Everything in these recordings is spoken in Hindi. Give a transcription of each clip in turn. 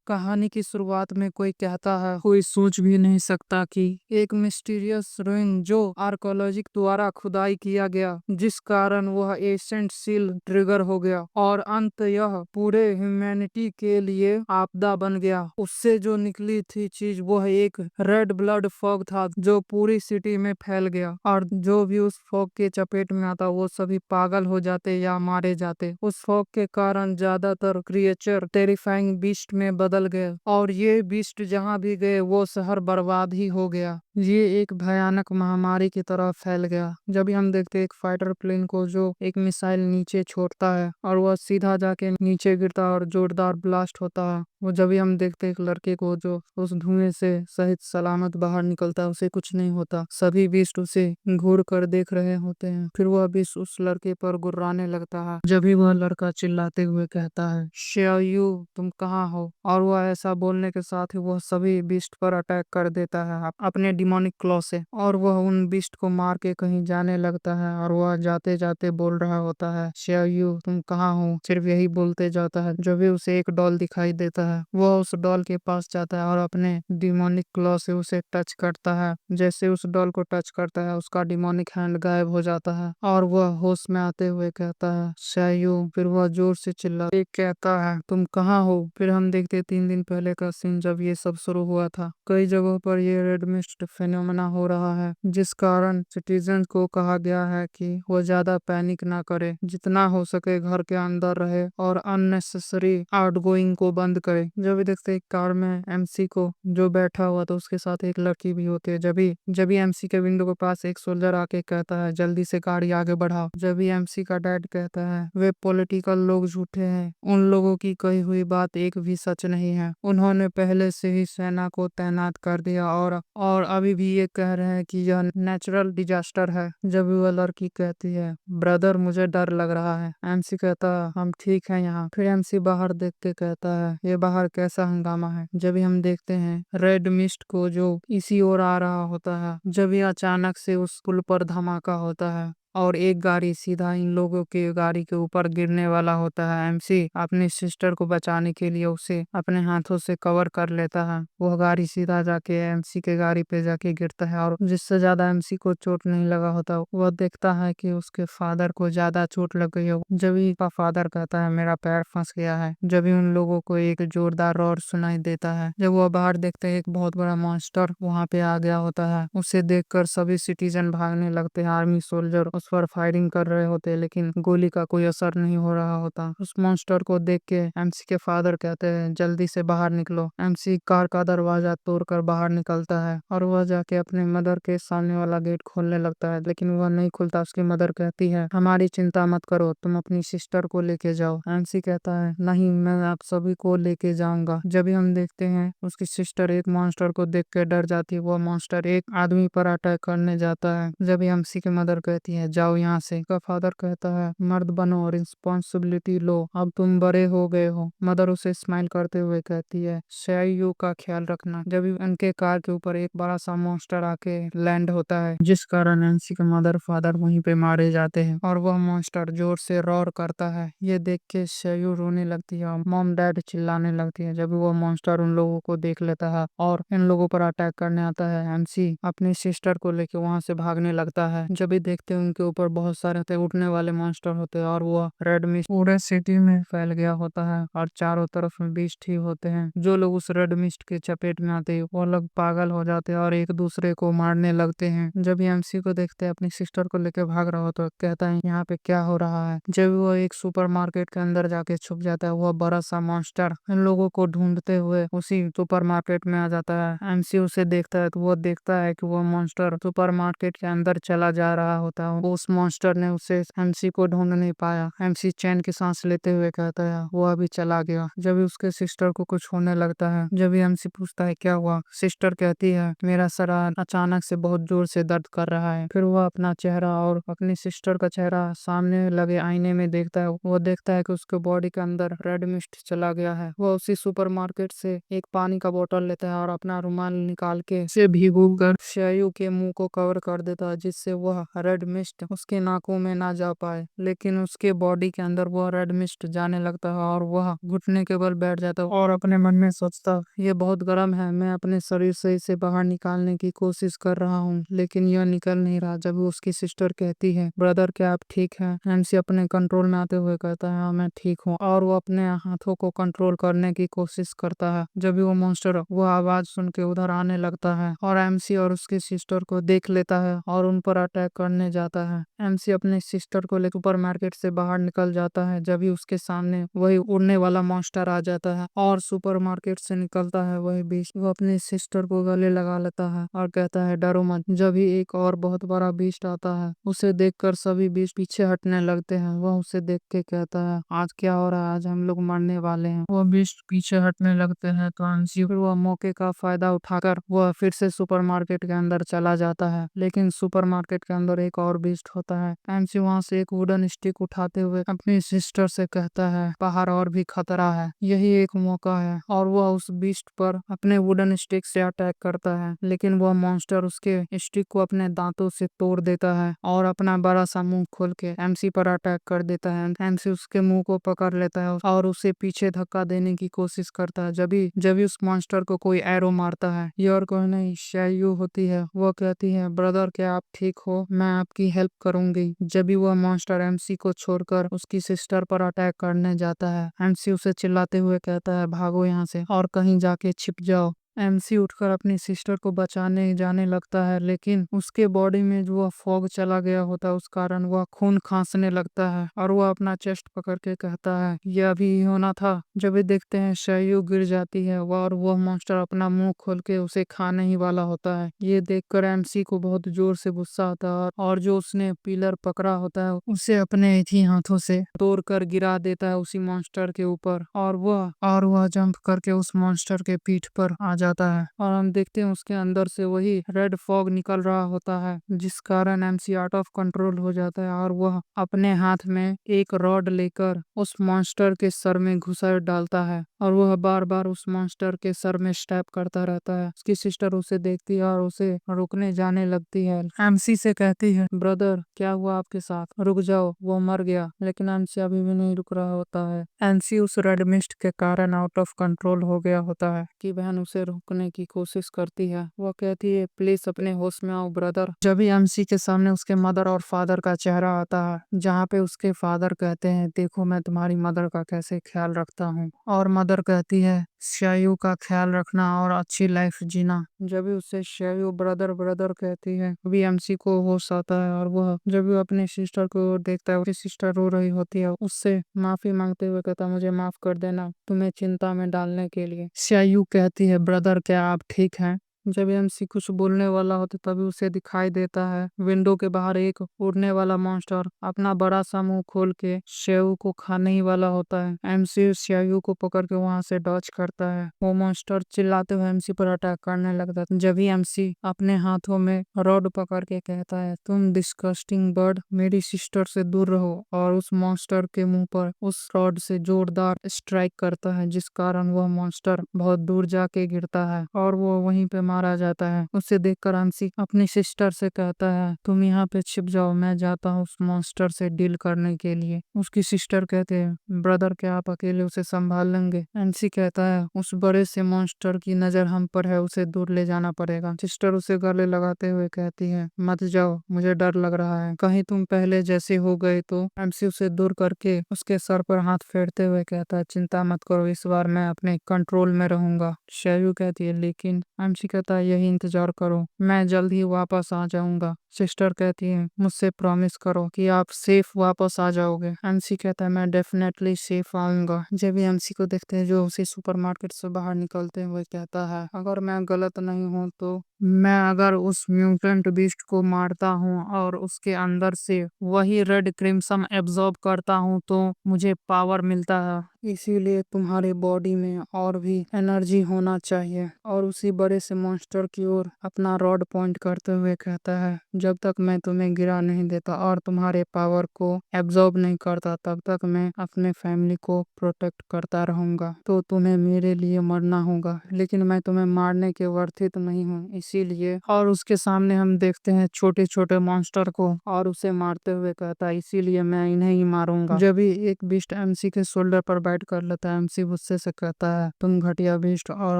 कहानी की शुरुआत में कोई कहता है, कोई सोच भी नहीं सकता कि एक मिस्टीरियस रुइन जो आर्कोलॉजिक द्वारा खुदाई किया गया, जिस कारण वह एशियंट सील ट्रिगर हो गया और अंत यह पूरे ह्यूमैनिटी के लिए आपदा बन गया। उससे जो निकली थी चीज वह एक रेड ब्लड फॉग था जो पूरी सिटी में फैल गया, और जो भी उस फॉग के चपेट में आता वो सभी पागल हो जाते या मारे जाते। उस फॉग के कारण ज्यादातर क्रिएचर टेरिफाइंग बीस्ट में बदल गए, और ये बीस्ट जहाँ भी गए वो शहर बर्बाद ही हो गया। ये एक भयानक महामारी की तरह फैल गया। जब भी हम देखते एक फाइटर प्लेन को जो एक मिसाइल नीचे छोड़ता है और वह सीधा जाके नीचे गिरता है और जोरदार ब्लास्ट होता है, वो जब भी हम देखते एक लड़के को जो उस धुएं से सहित सलामत बाहर निकलता है, उसे कुछ नहीं होता। सभी बीस्ट उसे घूर कर देख रहे होते हैं। फिर वह बीस्ट उस लड़के पर गुर्राने लगता है। जब भी वह लड़का चिल्लाते हुए कहता है, शेयू तुम कहाँ हो, और वह ऐसा बोलने के साथ ही वह सभी बीस्ट पर अटैक कर देता है अपने डिमोनिक क्लॉ से, और वह उन बीस्ट को मार के कहीं जाने लगता है। और वह जाते जाते बोल रहा होता है, शेयू तुम कहाँ हो, सिर्फ यही बोलते जाता है। जब भी उसे एक डॉल दिखाई देता है, वह उस डॉल के पास जाता है और अपने डिमोनिक क्लॉ से उसे टच करता है। जैसे उस डॉल को टच करता है, उसका डिमोनिक हैंड गायब हो जाता है और वह होश में आते हुए कहता है, शेयू। फिर वह जोर से चिल्ला के कहता है, तुम कहाँ हो। फिर हम देखते 3 दिन पहले का सीन जब ये सब शुरू हुआ था। कई जगहों पर ये रेड मिस्ट फिनोमेना हो रहा है, जिस कारण सिटीजन को कहा गया है कि वो ज्यादा पैनिक ना करे, जितना हो सके घर के अंदर रहे और अननेसेसरी आउटगोइंग को बंद करे। जब भी देखते एक कार में एमसी को जो बैठा हुआ तो उसके साथ एक लड़की भी होती है। जब भी एमसी के विंडो के पास एक सोल्जर आके कहता है, जल्दी से गाड़ी आगे बढ़ाओ। जब भी एमसी का डैड कहता है, वे पॉलिटिकल लोग झूठे हैं, उन लोगों की कही हुई बात एक भी सच नहीं है, उन्होंने पहले से ही सेना को तैनात कर दिया और अभी भी ये कह रहे हैं कि यह नेचुरल डिजास्टर है। जब भी वह लड़की कहती है, ब्रदर मुझे डर लग रहा है, एमसी कहता है हम ठीक है यहाँ। फिर एमसी बाहर देख के कहता है, ये बाहर कैसा हंगामा है। जब भी हम देखते हैं रेड मिस्ट को जो इसी ओर आ रहा होता है, जब भी अचानक से उस पुल पर धमाका होता है और एक गाड़ी सीधा इन लोगों के गाड़ी के ऊपर गिरने वाला होता है। एमसी अपनी सिस्टर को बचाने के लिए उसे अपने हाथों से कवर कर लेता है। वह गाड़ी सीधा जाके एमसी के गाड़ी पे जाके गिरता है, और जिससे ज्यादा एमसी को चोट नहीं लगा होता। वह देखता है कि उसके फादर को ज्यादा चोट लग गई है। जब ही का फादर कहता है मेरा पैर फंस गया है, जब ही उन लोगों को एक जोरदार रोर सुनाई देता है। जब वह बाहर देखते हैं एक बहुत बड़ा मॉन्स्टर वहां पे आ गया होता है। उसे देखकर सभी सिटीजन भागने लगते हैं। आर्मी सोल्जर उस पर फायरिंग कर रहे होते हैं, लेकिन गोली का कोई असर नहीं हो रहा होता। उस मॉन्स्टर को देख के एमसी के फादर कहते हैं, जल्दी से बाहर निकलो। एमसी कार का दरवाजा तोड़कर बाहर निकलता है और वह जाके अपने मदर के सामने वाला गेट खोलने लगता है, लेकिन वह नहीं खुलता। उसकी मदर कहती है, हमारी चिंता मत करो, तुम अपनी सिस्टर को लेके जाओ। एमसी कहता है, नहीं मैं आप सभी को लेके जाऊंगा। जब भी हम देखते हैं उसकी सिस्टर एक मॉन्स्टर को देख के डर जाती है। वह मॉन्स्टर एक आदमी पर अटैक करने जाता है। जब भी एमसी की मदर कहती है, जाओ यहाँ से। का फादर कहता है, मर्द बनो और रिस्पॉन्सिबिलिटी लो, अब तुम बड़े हो गए हो। मदर उसे स्माइल करते हुए कहती है, शेयू का ख्याल रखना। जब भी उनके कार के ऊपर एक बड़ा सा मॉन्स्टर आके लैंड होता है, जिस कारण एमसी के मदर फादर वहीं पे मारे जाते हैं, और वह मॉन्स्टर जोर से रोर करता है। ये देख के शेयू रोने लगती है और मॉम डैड चिल्लाने लगती है। जब वो मॉन्स्टर उन लोगों को देख लेता है और इन लोगों पर अटैक करने आता है, एमसी अपनी सिस्टर को लेके वहां से भागने लगता है। जब भी देखते हैं उनके ऊपर बहुत सारे उड़ने वाले मॉन्स्टर होते हैं, और वह रेड मिस्ट पूरे सिटी में फैल गया होता है और चारों तरफ में बीस्ट ही होते हैं। जो लोग उस रेड मिस्ट के चपेट में आते हैं वो लोग पागल हो जाते हैं और एक दूसरे को मारने लगते हैं। जब एमसी को देखते हैं अपनी सिस्टर को लेकर भाग रहा होता है, कहता है यहाँ पे क्या हो रहा है। जब वो एक सुपरमार्केट के अंदर जाके छुप जाता है, वह बड़ा सा मॉन्स्टर इन लोगों को ढूंढते हुए उसी सुपरमार्केट में आ जाता है। एमसी उसे देखता है तो वो देखता है कि वो मॉन्स्टर सुपरमार्केट के अंदर चला जा रहा होता है। उस मॉन्स्टर ने उसे एमसी को ढूंढ नहीं पाया। एमसी चैन की सांस लेते हुए कहता है, वो अभी चला गया। जब भी उसके सिस्टर को कुछ होने लगता है, जब भी एमसी पूछता है क्या हुआ, सिस्टर कहती है, मेरा सर अचानक से बहुत जोर से दर्द कर रहा है। फिर वह अपना चेहरा और अपनी सिस्टर का चेहरा सामने लगे आईने में देखता है। वो देखता है कि उसके बॉडी के अंदर रेड मिस्ट चला गया है। वह उसी सुपरमार्केट से एक पानी का बोतल लेता है और अपना रुमाल निकाल के से भिगो कर शेयू के मुंह को कवर कर देता है, जिससे वह रेड मिस्ट मिस्ट उसके नाकों में ना जा पाए, लेकिन उसके बॉडी के अंदर वह रेड मिस्ट जाने लगता है और वह घुटने के बल बैठ जाता है और अपने मन में सोचता, ये बहुत गर्म है, मैं अपने शरीर से इसे बाहर निकालने की कोशिश कर रहा हूँ लेकिन यह निकल नहीं रहा। जब उसकी सिस्टर कहती है, ब्रदर क्या आप ठीक हैं? एमसी अपने कंट्रोल में आते हुए कहता है, हाँ मैं ठीक हूँ, और वो अपने हाथों को कंट्रोल करने की कोशिश करता है। जब भी वो मॉन्स्टर वो आवाज सुन के उधर आने लगता है और एमसी और उसकी सिस्टर को देख लेता है और उन पर अटैक करने जाता है। एमसी अपने सिस्टर को लेकर सुपर मार्केट से बाहर निकल जाता है, जब भी उसके सामने वही उड़ने वाला मॉन्स्टर आ जाता है और सुपर मार्केट से निकलता है वही बीस्ट। वो अपनी सिस्टर को गले लगा लेता है और कहता है, डरो मत। जब भी एक और बहुत बड़ा बीस्ट आता है, उसे देखकर सभी बीस्ट पीछे हटने लगते हैं। वह उसे देख के कहता है, आज क्या हो रहा है? आज हम लोग मरने वाले हैं। वह बीस्ट पीछे हटने लगते हैं तो अंशी फिर वह मौके का फायदा उठाकर वह फिर से सुपरमार्केट के अंदर चला जाता है, लेकिन सुपरमार्केट के अंदर एक और बीस्ट होता है। एमसी वहां से एक वुडन स्टिक उठाते हुए अपनी सिस्टर से कहता है, बाहर और भी खतरा है, यही एक मौका है, और वह उस बीस्ट पर अपने वुडन स्टिक से अटैक करता है, लेकिन वह मॉन्स्टर उसके स्टिक को अपने दांतों से तोड़ देता है और अपना बड़ा सा मुंह खोल के एमसी पर अटैक कर देता है। एमसी उसके मुंह को पकड़ लेता है और उसे पीछे धक्का देने की कोशिश करता है। जब उस मॉन्स्टर को कोई एरो मारता है, ये और कोई नहीं शायू होती है। वह कहती है, ब्रदर क्या आप ठीक हो? मैं आपकी हेल्प करूंगी। जब भी वह मॉन्स्टर एमसी को छोड़कर उसकी सिस्टर पर अटैक करने जाता है, एमसी उसे चिल्लाते हुए कहता है, भागो यहाँ से और कहीं जाके छिप जाओ। एमसी उठकर अपनी सिस्टर को बचाने जाने लगता है, लेकिन उसके बॉडी में जो वह फॉग चला गया होता है उस कारण वह खून खांसने लगता है और वह अपना चेस्ट पकड़ के कहता है, यह अभी ही होना था। जब भी देखते हैं शयू गिर जाती है और वह मॉन्स्टर अपना मुंह खोल के उसे खाने ही वाला होता है। ये देखकर एमसी को बहुत जोर से गुस्सा आता है और जो उसने पिलर पकड़ा होता है उसे अपने ही हाथों से तोड़ कर गिरा देता है उसी मॉन्स्टर के ऊपर, और वह जंप करके उस मॉन्स्टर के पीठ पर आ जाता है और हम देखते हैं उसके अंदर से वही रेड फॉग निकल रहा होता है, जिस कारण एमसी आउट ऑफ कंट्रोल हो जाता है और वह अपने हाथ में एक रॉड लेकर उस मॉन्स्टर के सर में घुसा डालता है और वह बार बार उस मॉन्स्टर के सर में स्टैप करता रहता है। उसकी सिस्टर उसे देखती है और उसे रुकने जाने लगती है। एमसी से कहती है, ब्रदर क्या हुआ आपके साथ? रुक जाओ, वो मर गया। लेकिन एमसी अभी भी नहीं रुक रहा होता है। एमसी उस रेड मिस्ट के कारण आउट ऑफ कंट्रोल हो गया होता है कि बहन उसे रोकने की कोशिश करती है। वो कहती है, प्लीज अपने होश में आओ ब्रदर। जब भी एमसी के सामने उसके मदर और फादर का चेहरा आता है, जहाँ पे उसके फादर कहते हैं, देखो मैं तुम्हारी मदर का कैसे ख्याल रखता हूँ, और मदर कहती है, शायू का ख्याल रखना और अच्छी लाइफ जीना। जब भी उसे शायू ब्रदर ब्रदर कहती है, अभी एमसी को होश आता है और वह जब भी अपनी सिस्टर को देखता है, उसकी सिस्टर रो रही होती है, उससे माफी मांगते हुए कहता, मुझे माफ कर देना तुम्हें चिंता में डालने के लिए। शायू कहती है, ब्रदर क्या आप ठीक हैं? जब एमसी कुछ बोलने वाला होता तभी उसे दिखाई देता है विंडो के बाहर एक उड़ने वाला मॉन्स्टर अपना बड़ा सा मुंह खोल के शेयू को खाने ही वाला होता है। एमसी शेयू को पकड़ के वहां से डॉच करता है। वो मॉन्स्टर चिल्लाते हुए एमसी पर अटैक करने लगता है। जब ही एमसी अपने हाथों में रॉड पकड़ के कहता है, तुम डिस्कस्टिंग बर्ड, मेरी सिस्टर से दूर रहो, और उस मॉन्स्टर के मुंह पर उस रॉड से जोरदार स्ट्राइक करता है, जिस कारण वह मॉन्स्टर बहुत दूर जाके गिरता है और वो वहीं पे मारा जाता है। उसे देखकर अंशी अपनी सिस्टर से कहता है, तुम यहाँ पे छिप जाओ, मैं जाता हूँ उस मॉन्स्टर से डील करने के लिए। उसकी सिस्टर कहते हैं, ब्रदर क्या आप अकेले उसे संभाल लेंगे? अंशी कहता है, उस बड़े से मॉन्स्टर की नजर हम पर है, उसे दूर ले जाना पड़ेगा। सिस्टर उसे गले लगाते हुए कहती है, मत जाओ, मुझे डर लग रहा है, कहीं तुम पहले जैसे हो गए तो। एमसी उसे दूर करके उसके सर पर हाथ फेरते हुए कहता है, चिंता मत करो, इस बार मैं अपने कंट्रोल में रहूंगा। शैयू कहती है, लेकिन एमसी कहता है, यही इंतजार करो, मैं जल्द ही वापस आ जाऊंगा। सिस्टर कहती है, मुझसे प्रॉमिस करो कि आप सेफ वापस आ जाओगे। एमसी कहता है, मैं डेफिनेटली सेफ आऊंगा। जब भी एमसी को देखते हैं जो उसे सुपरमार्केट से बाहर निकलते हैं, वो कहता है, अगर मैं गलत नहीं हूँ तो मैं अगर उस म्यूटेंट बीस्ट को मारता हूँ और उसके अंदर से वही रेड क्रिम्सन एब्जॉर्ब करता हूँ तो मुझे पावर मिलता है, इसीलिए तुम्हारे बॉडी में और भी एनर्जी होना चाहिए। और उसी बड़े से मॉन्स्टर की ओर अपना रॉड पॉइंट करते हुए कहता है, जब तक मैं तुम्हें गिरा नहीं देता और तुम्हारे पावर को एब्जॉर्ब नहीं करता, तब तक मैं अपने फैमिली को प्रोटेक्ट करता रहूंगा। तो तुम्हें मेरे लिए मरना होगा, लेकिन मैं तुम्हें मारने के वर्थित नहीं हूँ, इसीलिए। और उसके सामने हम देखते हैं छोटे छोटे मॉन्स्टर को और उसे मारते हुए कहता है इसीलिए मैं इन्हें ही मारूंगा। जब भी एक बिस्ट एमसी के शोल्डर पर बैठ कर लेता है, एमसी गुस्से से कहता है तुम घटिया बिस्ट, और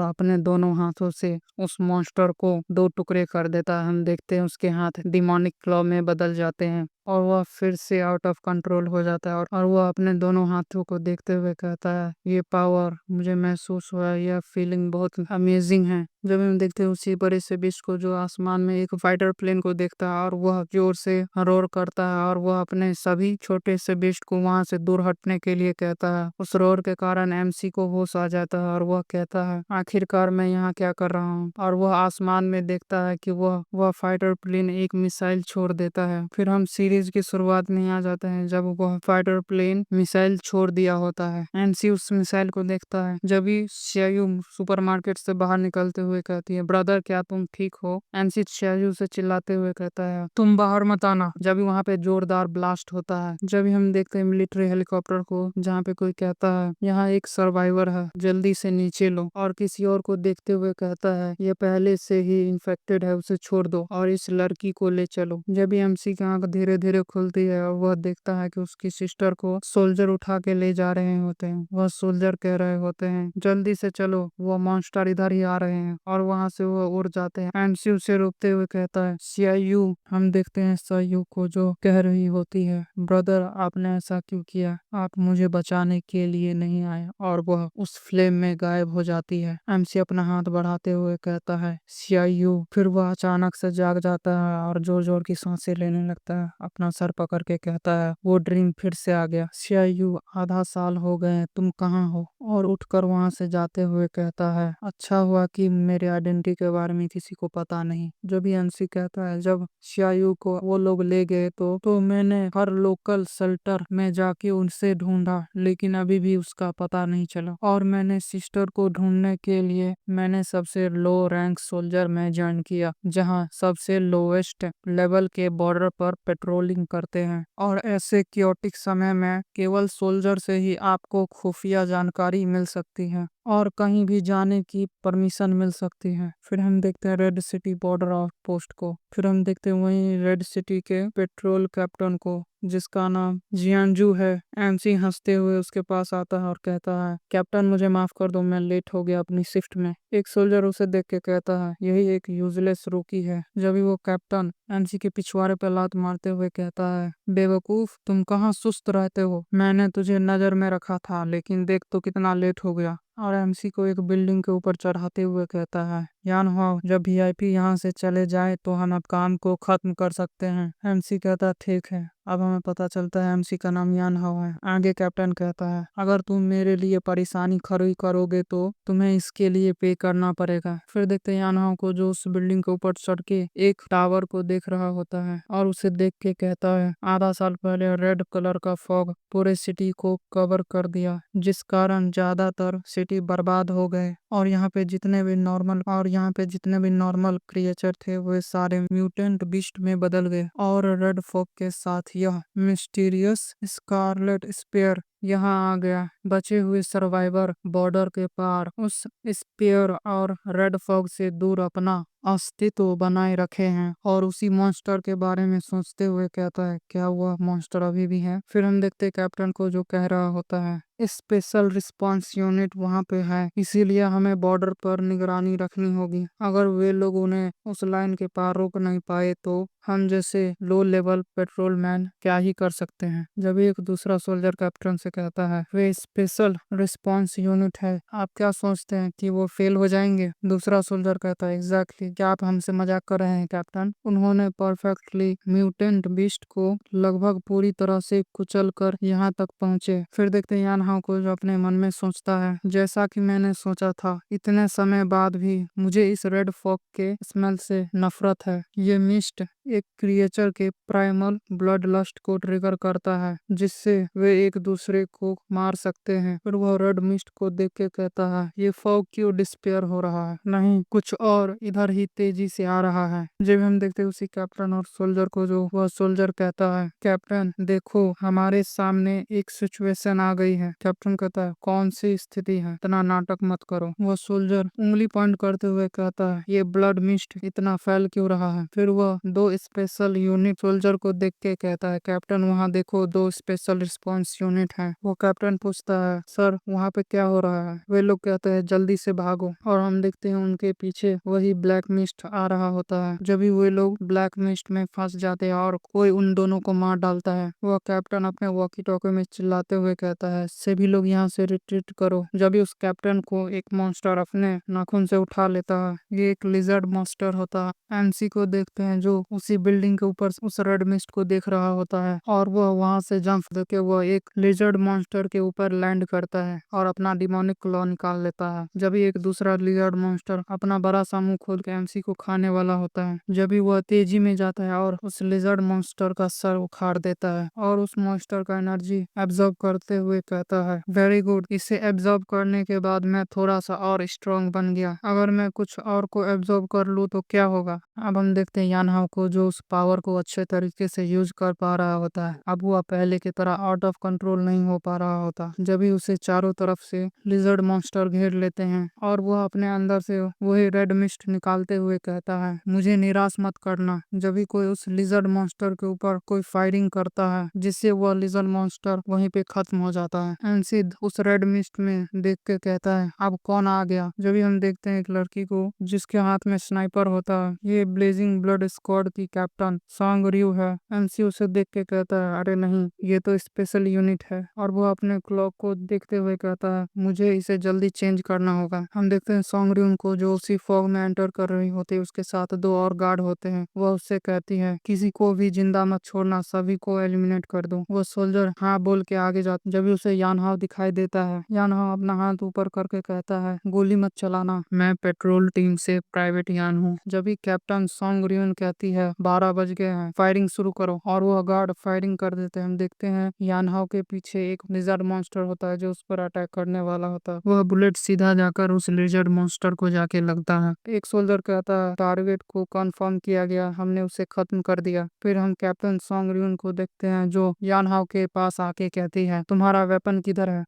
अपने दोनों हाथों से उस मॉन्स्टर को दो टुकड़े कर देता है। हम देखते हैं उसके हाथ डिमोनिक क्लॉ में बदल जाते हैं और वह फिर से आउट ऑफ कंट्रोल हो जाता है। और वह अपने दोनों हाथों को देखते हुए कहता है ये पावर मुझे महसूस हुआ है, यह फीलिंग बहुत अमेजिंग है। जब हम देखते हैं उसी बड़े से बिस्ट को जो आसमान में एक फाइटर प्लेन को देखता है और वह जोर से रोर करता है और वह अपने सभी छोटे से बिस्ट को वहां से दूर हटने के लिए कहता है। उस रोर के कारण एमसी को होश आ जाता है और वह कहता है आखिरकार मैं यहाँ क्या कर रहा हूँ। और वह आसमान में देखता है कि वह फाइटर प्लेन एक मिसाइल छोड़ देता है। फिर हम सीरीज की शुरुआत में आ जाते हैं जब वह फाइटर प्लेन मिसाइल छोड़ दिया होता है। एमसी उस मिसाइल को देखता है। जब भी श्यायू सुपरमार्केट से बाहर निकलते हुए कहती है ब्रदर क्या तुम ठीक हो। एमसी श्यायू से चिल्लाते हुए कहता है तुम बाहर मत आना। जब भी वहाँ पे जोरदार ब्लास्ट होता है, जब भी हम देखते हैं मिलिट्री हेलीकॉप्टर को जहाँ पे कोई कहता है यहाँ एक सर्वाइवर है जल्दी से नीचे लो, और किसी और को देखते हुए कहता है ये पहले से ही इन्फेक्टेड है उसे छोड़ दो और इस लड़की को ले चलो। जब भी एमसी की आंख धीरे धीरे खुलती है और वह देखता है कि उसकी सिस्टर को सोल्जर उठा के ले जा रहे होते हैं। वह सोल्जर कह रहे होते हैं जल्दी से चलो, वह मॉन्स्टर इधर ही आ रहे हैं, और वहां से वह उड़ जाते हैं। एमसी उसे रोकते हुए कहता है सीआईयू। हम देखते हैं सीआईयू को जो कह रही होती है ब्रदर आपने ऐसा क्यों किया, आप मुझे बचाने के लिए नहीं आए, और वह उस फ्लेम में गायब हो जाती है। एमसी अपना हाथ बढ़ाते हुए कहता है सीआईयू। फिर वह अचानक से जाग जाता है और जोर जोर की सांसें लेने लगता है। अपना सर पकड़ के कहता है वो ड्रीम फिर से आ गया। सीआईयू आधा साल हो गए तुम कहाँ हो, और उठकर वहां से जाते हुए कहता है अच्छा हुआ कि मेरे आइडेंटिटी के बारे में किसी को पता नहीं। जो भी एमसी कहता है जब सीआईयू को वो लोग ले गए तो मैंने हर लोकल शेल्टर में जाके उनसे ढूंढा लेकिन अभी भी उसका पता नहीं चला, और मैंने सिस्टर को ढूंढने के लिए मैंने सबसे लो रैंक सोल्जर में ज्वाइन किया जहां सबसे लोएस्ट लेवल के बॉर्डर पर पेट्रोलिंग करते हैं। और ऐसे क्योटिक समय में केवल सोल्जर से ही आपको खुफिया जानकारी मिल सकती है और कहीं भी जाने की परमिशन मिल सकती है। फिर हम देखते हैं red city border out post को। फिर हम देखते हैं वहीं रेड सिटी के पेट्रोल कैप्टन को जिसका नाम जियानजू है। एमसी हंसते हुए उसके पास आता है और कहता है कैप्टन मुझे माफ कर दो मैं लेट हो गया अपनी शिफ्ट में। एक सोल्जर उसे देख के कहता है यही एक यूजलेस रूकी है। जब भी वो कैप्टन एमसी के पिछवाड़े पर लात मारते हुए कहता है बेवकूफ तुम कहाँ सुस्त रहते हो, मैंने तुझे नजर में रखा था लेकिन देख तो कितना लेट हो गया। और एमसी को एक बिल्डिंग के ऊपर चढ़ाते हुए कहता है यान हो जब वीआईपी यहाँ से चले जाए तो हम अब काम को खत्म कर सकते हैं। एमसी कहता ठीक है। अब हमें पता चलता है एमसी का नाम यान हाओ है। आगे कैप्टन कहता है अगर तुम मेरे लिए परेशानी खड़ी करोगे तो तुम्हें इसके लिए पे करना पड़ेगा। फिर देखते हैं यान हाओ को जो उस बिल्डिंग के ऊपर चढ़ के एक टावर को देख रहा होता है और उसे देख के कहता है आधा साल पहले रेड कलर का फॉग पूरे सिटी को कवर कर दिया जिस कारण ज्यादातर सिटी बर्बाद हो गए, और यहाँ पे जितने भी नॉर्मल क्रिएचर थे वे सारे म्यूटेंट बीस्ट में बदल गए। और रेड फॉग के साथ यह मिस्टीरियस स्कारलेट स्पेयर यहाँ आ गया। बचे हुए सर्वाइवर बॉर्डर के पार उस स्पेयर और रेड फॉग से दूर अपना अस्तित्व बनाए रखे हैं और उसी मॉन्स्टर के बारे में सोचते हुए कहता है क्या वह मॉन्स्टर अभी भी है। फिर हम देखते कैप्टन को जो कह रहा होता है स्पेशल रिस्पांस यूनिट वहाँ पे है इसीलिए हमें बॉर्डर पर निगरानी रखनी होगी। अगर वे लोग उन्हें उस लाइन के पार रोक नहीं पाए तो हम जैसे लो लेवल पेट्रोल मैन क्या ही कर सकते हैं। जब एक दूसरा सोल्जर कैप्टन से कहता है वे स्पेशल रिस्पांस यूनिट है, आप क्या सोचते हैं कि वो फेल हो जाएंगे। दूसरा सोल्जर कहता है एग्जैक्टली, क्या आप हमसे मजाक कर रहे हैं कैप्टन। उन्होंने परफेक्टली म्यूटेंट बीस्ट को लगभग पूरी तरह से कुचल कर यहाँ तक पहुँचे। फिर देखते हैं यान हाओ को जो अपने मन में सोचता है जैसा कि मैंने सोचा था इतने समय बाद भी मुझे इस रेड फॉग के स्मेल से नफरत है। ये मिस्ट एक क्रिएचर के प्राइमल ब्लड लस्ट को ट्रिगर करता है, जिससे वे एक दूसरे को मार सकते हैं। फिर वह रेड मिस्ट को देख के कहता है, ये फॉग क्यों डिस्पेयर हो रहा है? नहीं, कुछ और इधर ही तेजी से आ रहा है। जब हम देखते हैं उसी कैप्टन और सोल्जर को, जो वह सोल्जर कहता है, कैप्टन देखो हमारे सामने एक सिचुएशन आ गई है। कैप्टन कहता है, कौन सी स्थिति है? इतना नाटक मत करो। वह सोल्जर उंगली पॉइंट करते हुए कहता है, ये ब्लड मिस्ट इतना फैल क्यों रहा है? फिर वह दो स्पेशल यूनिट सोल्जर को देख के कहता है, कैप्टन वहाँ देखो, दो स्पेशल रिस्पॉन्स यूनिट हैं। वो कैप्टन पूछता है, सर वहाँ पे क्या हो रहा है? वे लोग कहते हैं, जल्दी से भागो। और हम देखते हैं उनके पीछे वही ब्लैक मिस्ट आ रहा होता है। जब भी वे लोग ब्लैक मिस्ट में फंस जाते हैं और कोई उन दोनों को मार डालता है, वह कैप्टन अपने वॉकी टॉकी में चिल्लाते हुए कहता है, सभी लोग यहाँ से रिट्रीट करो। जब भी उस कैप्टन को एक मॉन्स्टर अपने नाखून से उठा लेता है। ये एक लिजर्ड मॉन्स्टर होता है। एमसी को देखते हैं जो उसी बिल्डिंग के ऊपर उस रेड मिस्ट को देख रहा होता है, और वह वहां से जंप देके वह एक लिजर्ड मॉन्स्टर के ऊपर लैंड करता है और अपना डिमोनिक क्लॉ निकाल लेता है। जब भी एक दूसरा लिजर्ड मॉन्स्टर अपना बड़ा सा मुंह खोल के एमसी को खाने वाला होता है, जब भी वह तेजी में जाता है और उस लिजर्ड मॉन्स्टर का सर उखाड़ देता है और उस मॉन्स्टर का एनर्जी एब्जॉर्ब करते हुए कहता है, वेरी गुड, इसे एब्जॉर्ब करने के बाद मैं थोड़ा सा और स्ट्रांग बन गया। अगर मैं कुछ और को एब्जॉर्ब कर लूँ तो क्या होगा? अब हम देखते हैं यानहाओ को, जो उस पावर को अच्छे तरीके से यूज कर पा रहा होता है। अब वह पहले की तरह आउट ऑफ कंट्रोल नहीं हो पा रहा होता। जब भी उसे चारों तरफ से लिजर्ड मॉन्स्टर घेर लेते हैं और वह अपने अंदर से वही रेड मिस्ट निकालते हुए कहता है, मुझे निराश मत करना। जब भी कोई उस लिजर्ड मॉन्स्टर के ऊपर कोई फायरिंग करता है, जिससे वह लिजर्ड मॉन्स्टर वहीं पे खत्म हो जाता है। एनसिड उस रेड मिस्ट में देख के कहता है, अब कौन आ गया? जब भी हम देखते हैं एक लड़की को जिसके हाथ में स्नाइपर होता है। ये ब्लेजिंग ब्लड स्क्वाड की कैप्टन सांग रयू है। एमसी उसे देख के कहता है, अरे नहीं, ये तो स्पेशल यूनिट है। और वो अपने क्लॉक को देखते हुए कहता है, मुझे इसे जल्दी चेंज करना होगा। हम देखते हैं सांग रयू को, जो उसी फॉग में एंटर कर रही होती है, उसके साथ दो और गार्ड होते हैं। वह उससे कहती है, किसी को भी जिंदा मत छोड़ना, सभी को एलिमिनेट कर दो। वो सोल्जर हाँ बोल के आगे जाता। जब भी उसे यानहाओ दिखाई देता है, यानहाओ अपना हाथ ऊपर करके कहता है, गोली मत चलाना, मैं पेट्रोल टीम से प्राइवेट यान हूँ। जब भी कैप्टन सॉन्ग रियून कहती है, 12 बज गए हैं, फायरिंग शुरू करो, और वह गार्ड फायरिंग कर देते हैं। हम देखते हैं यानहाओ के पीछे एक लिजर्ड मॉन्स्टर होता है, जो उस पर अटैक करने वाला होता है। वह बुलेट सीधा जाकर उस लिजर्ड मॉन्स्टर को जाके लगता है। एक सोल्जर कहता है, टारगेट को कंफर्म किया गया, हमने उसे खत्म कर दिया। फिर हम कैप्टन सॉन्ग रियून को देखते हैं, जो यानहाओ के पास आके कहती है, तुम्हारा वेपन किधर है?